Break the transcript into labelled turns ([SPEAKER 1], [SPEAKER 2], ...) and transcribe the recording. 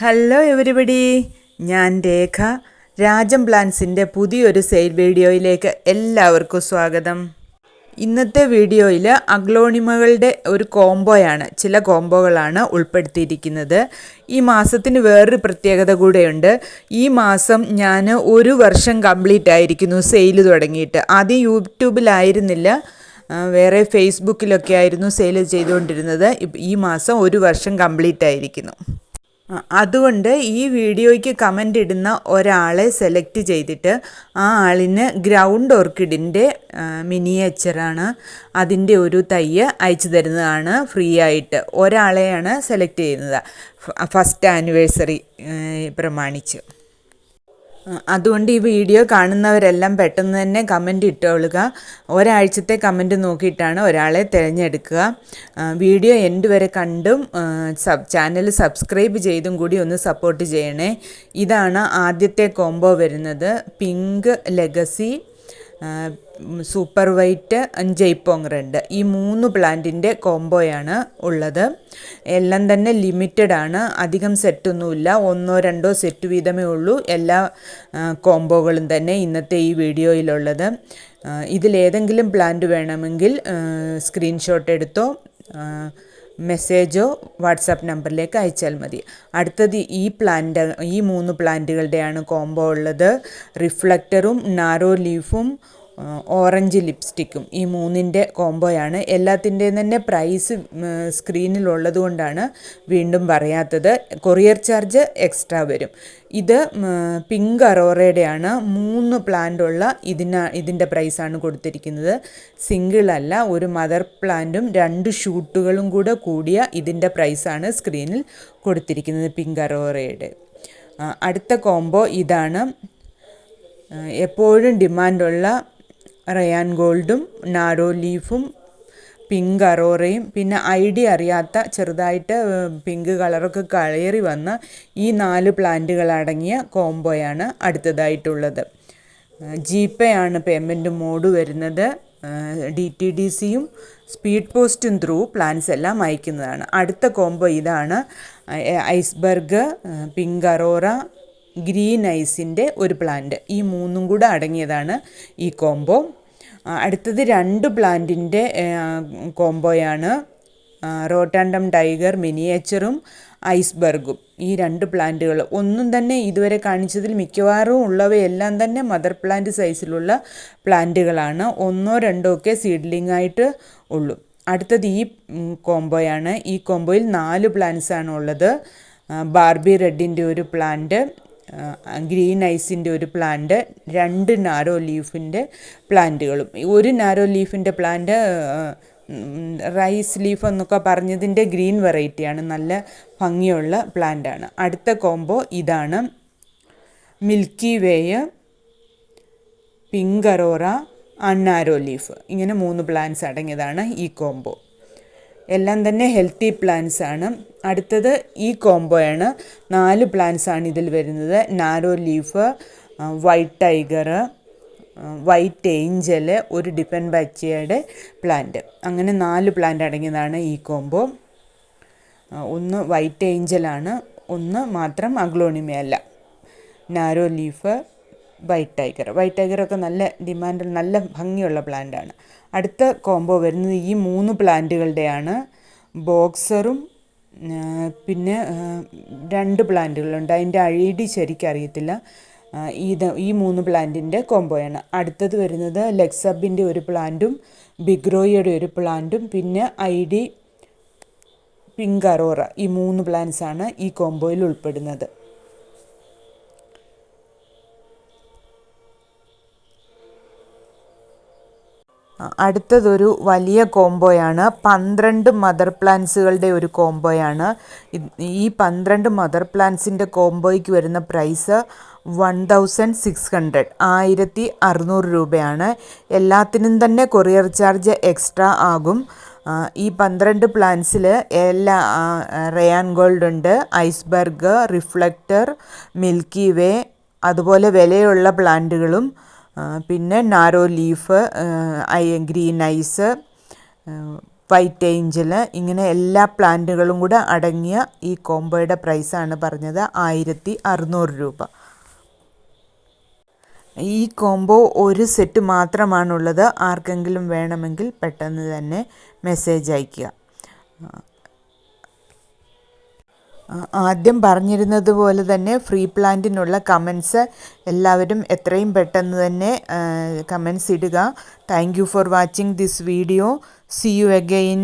[SPEAKER 1] Hello everybody, ഞാൻ രേഖ. രാജം പ്ലാൻസിൻ്റെ പുതിയൊരു sale വീഡിയോയിലേക്ക് എല്ലാവർക്കും സ്വാഗതം. ഇന്നത്തെ വീഡിയോയിൽ അഗ്ലോണിമകളുടെ ഒരു കോംബോയാണ്, ചില കോംബോകളാണ് ഉൾപ്പെടുത്തിയിരിക്കുന്നത്. ഈ മാസത്തിന് വേറൊരു പ്രത്യേകത കൂടെയുണ്ട്. ഈ മാസം ഞാൻ 1 വർഷം കംപ്ലീറ്റ് ആയിരിക്കുന്നു സെയിൽ തുടങ്ങിയിട്ട്. ആദ്യം യൂട്യൂബിലായിരുന്നില്ല, വേറെ ഫേസ്ബുക്കിലൊക്കെ ആയിരുന്നു സെയിൽ ചെയ്തുകൊണ്ടിരുന്നത്. ഈ മാസം 1 വർഷം കംപ്ലീറ്റ് ആയിരിക്കുന്നു. അതുകൊണ്ട് ഈ വീഡിയോയ്ക്ക് കമൻ്റ് ഇടുന്ന ഒരാളെ സെലക്ട് ചെയ്തിട്ട് ആ ആളിന് ഗ്രൗണ്ട് ഓർക്കിഡിൻ്റെ മിനിയേച്ചറാണ്, അതിൻ്റെ ഒരു തയ്യ് അയച്ചു തരുന്നതാണ് ഫ്രീ ആയിട്ട്. ഒരാളെയാണ് സെലക്ട് ചെയ്യുന്നത് ഫസ്റ്റ് ആനിവേഴ്സറി പ്രമാണിച്ച്. അതുകൊണ്ട് ഈ വീഡിയോ കാണുന്നവരെല്ലാം പെട്ടെന്ന് തന്നെ കമൻ്റ് ഇട്ടുകൊള്ളുക. ഒരാഴ്ചത്തെ കമൻ്റ് നോക്കിയിട്ടാണ് ഒരാളെ തിരഞ്ഞെടുക്കുക. വീഡിയോ എൻഡ് വരെ കണ്ടും ചാനൽ സബ്സ്ക്രൈബ് ചെയ്തും കൂടി ഒന്ന് സപ്പോർട്ട് ചെയ്യണേ. ഇതാണ് ആദ്യത്തെ കോംബോ വരുന്നത്. പിങ്ക് ലെഗസി, സൂപ്പർ വൈറ്റ്, ജയ്പോങ് റെഡ്, ഈ 3 പ്ലാന്റിൻ്റെ കോംബോയാണ് ഉള്ളത്. എല്ലാം തന്നെ ലിമിറ്റഡ് ആണ്, അധികം സെറ്റൊന്നുമില്ല, 1-2 സെറ്റ് വീതമേ ഉള്ളൂ എല്ലാ കോംബോകളും തന്നെ ഇന്നത്തെ ഈ വീഡിയോയിലുള്ളത്. ഇതിലേതെങ്കിലും പ്ലാന്റ് വേണമെങ്കിൽ സ്ക്രീൻഷോട്ട് എടുത്തോ മെസ്സേജോ വാട്സാപ്പ് നമ്പറിലേക്ക് അയച്ചാൽ മതി. അടുത്തത് ഈ 3 പ്ലാന്റുകളുടെയാണ് കോംബോ ഉള്ളത്. റിഫ്ലക്ടറും നാരോ ലീഫും ഓറഞ്ച് ലിപ്സ്റ്റിക്കും, ഈ 3ൻ്റെ കോംബോയാണ്. എല്ലാത്തിൻ്റെയും തന്നെ പ്രൈസ് സ്ക്രീനിലുള്ളത് കൊണ്ടാണ് വീണ്ടും പറയാത്തത്. കൊറിയർ ചാർജ് എക്സ്ട്രാ വരും. ഇത് പിങ്ക് അറോറയുടെയാണ്. 3 പ്ലാന്റ് ഉള്ള ഇതിൻ്റെ പ്രൈസാണ് കൊടുത്തിരിക്കുന്നത്. സിംഗിളല്ല, ഒരു മദർ പ്ലാന്റും 2 ഷൂട്ടുകളും കൂടെ കൂടിയ ഇതിൻ്റെ പ്രൈസാണ് സ്ക്രീനിൽ കൊടുത്തിരിക്കുന്നത്, പിങ്ക് അറോറയുടെ. അടുത്ത കോംബോ ഇതാണ്. എപ്പോഴും ഡിമാൻഡുള്ള റയാൻ ഗോൾഡും നാരോ ലീഫും പിങ്ക് അറോറയും, പിന്നെ ഐഡിയ അറിയാത്ത ചെറുതായിട്ട് പിങ്ക് കളറൊക്കെ കയറി വന്ന ഈ 4 പ്ലാന്റുകളടങ്ങിയ കോംബോയാണ് അടുത്തതായിട്ടുള്ളത്. GPay ആണ് പേയ്മെൻറ്റ് മോഡ് വരുന്നത്. DTDCയും സ്പീഡ് പോസ്റ്റും ത്രൂ പ്ലാൻസ് എല്ലാം അയക്കുന്നതാണ്. അടുത്ത കോംബോ ഇതാണ്. ഐസ്ബർഗ്, പിങ്ക് അറോറ, ഗ്രീൻ ഐസിൻ്റെ ഒരു പ്ലാന്റ്, ഈ 3 കൂടെ അടങ്ങിയതാണ് ഈ കോംബോ. അടുത്തത് 2 പ്ലാന്റിൻ്റെ കോംബോയാണ്. റോട്ടാൻഡം ടൈഗർ മിനിയേച്ചറും ഐസ്ബർഗും, ഈ 2 പ്ലാന്റുകൾ. ഒന്നും തന്നെ ഇതുവരെ കാണിച്ചതിൽ മിക്കവാറും ഉള്ളവയെല്ലാം തന്നെ മദർ പ്ലാന്റ് സൈസിലുള്ള പ്ലാന്റുകളാണ്. 1-2 ഒക്കെ സീഡ്ലിംഗ് ആയിട്ട് ഉള്ളൂ. അടുത്തത് ഈ കോംബോയാണ്. ഈ കോംബോയിൽ 4 പ്ലാന്റ്സാണ് ഉള്ളത്. ബാർബി റെഡിൻ്റെ ഒരു പ്ലാന്റ്, ഗ്രീൻ ഐസിൻ്റെ ഒരു പ്ലാന്റ്, 2 നാരോ ലീഫിൻ്റെ പ്ലാന്റുകളും. ഒരു നാരോ ലീഫിൻ്റെ പ്ലാന്റ് റൈസ് ലീഫ് എന്നൊക്കെ പറഞ്ഞതിൻ്റെ ഗ്രീൻ വെറൈറ്റിയാണ്, നല്ല ഭംഗിയുള്ള പ്ലാന്റാണ്. അടുത്ത കോംബോ ഇതാണ്. Milky way, pink aurora, narrow leaf, ഇങ്ങനെ 3 പ്ലാന്റ്സ് അടങ്ങിയതാണ് ഈ കോംബോ. എല്ലാം തന്നെ ഹെൽത്തി പ്ലാന്റ്സ് ആണ്. അടുത്തത് ഈ കോംബോയാണ്. 4 പ്ലാന്റ്സ് ആണ് ഇതിൽ വരുന്നത്. Narrow leaf, white tiger, white Angel, ഒരു ഡിഫൻ ബാച്ചിയുടെ പ്ലാന്റ്, അങ്ങനെ 4 പ്ലാന്റ് അടങ്ങിയതാണ് ഈ കോംബോ. ഒന്ന് വൈറ്റ് ഏഞ്ചലാണ്, ഒന്ന് മാത്രം അഗ്ലോണിമയല്ല. നാരോ ലീഫ്, വൈറ്റ് ടൈഗറൊക്കെ നല്ല ഡിമാൻഡ്, നല്ല ഭംഗിയുള്ള പ്ലാന്റാണ്. അടുത്ത കോംബോ വരുന്നത് ഈ 3 പ്ലാന്റുകളുടെയാണ്. ബോക്സറും പിന്നെ 2 പ്ലാന്റുകളുണ്ട്, അതിൻ്റെ ID ശരിക്കും അറിയത്തില്ല. ഈ 3 പ്ലാന്റിൻ്റെ കോംബോയാണ്. അടുത്തത് വരുന്നത് ലെക്സബിൻ്റെ ഒരു പ്ലാന്റും ബിഗ്രോയുടെ ഒരു പ്ലാന്റും പിന്നെ ID പിങ്ക് അറോറ, ഈ 3 പ്ലാന്റ്സാണ് ഈ കോംബോയിൽ ഉൾപ്പെടുന്നത്. അടുത്തതൊരു വലിയ കോംബോയാണ്. 12 മദർ പ്ലാന്റ്സുകളുടെ ഒരു കോംബോയാണ്. ഈ 12 മദർ പ്ലാന്റ്സിൻ്റെ കോംബോയ്ക്ക് വരുന്ന പ്രൈസ് 1600, 1600 രൂപയാണ്. എല്ലാത്തിനും തന്നെ കൊറിയർ ചാർജ് എക്സ്ട്രാ ആകും. ഈ 12 പ്ലാന്റ്സിൽ എല്ലാ റയാൻ ഗോൾഡ് ഉണ്ട്, ഐസ്ബർഗ്, റിഫ്ലക്ടർ, മിൽക്കി വേ, അതുപോലെ വിലയുള്ള പ്ലാന്റുകളും, പിന്നെ narrow leaf, green ice, white angel, ഇങ്ങനെ എല്ലാ പ്ലാന്റുകളും കൂടെ അടങ്ങിയ ഈ കോംബോയുടെ പ്രൈസാണ് പറഞ്ഞത് 1600 രൂപ. ഈ കോംബോ ഒരു സെറ്റ് മാത്രമാണുള്ളത്. ആർക്കെങ്കിലും വേണമെങ്കിൽ പെട്ടെന്ന് തന്നെ മെസ്സേജ് അയയ്ക്കുക. ആദ്യം പറഞ്ഞിരുന്നത് പോലെ തന്നെ ഫ്രീ പ്ലാന്റിനുള്ള കമൻസ് എല്ലാവരും എത്രയും പെട്ടെന്ന് തന്നെ കമൻസ് ഇടുക. Thank you for watching this video. C you again.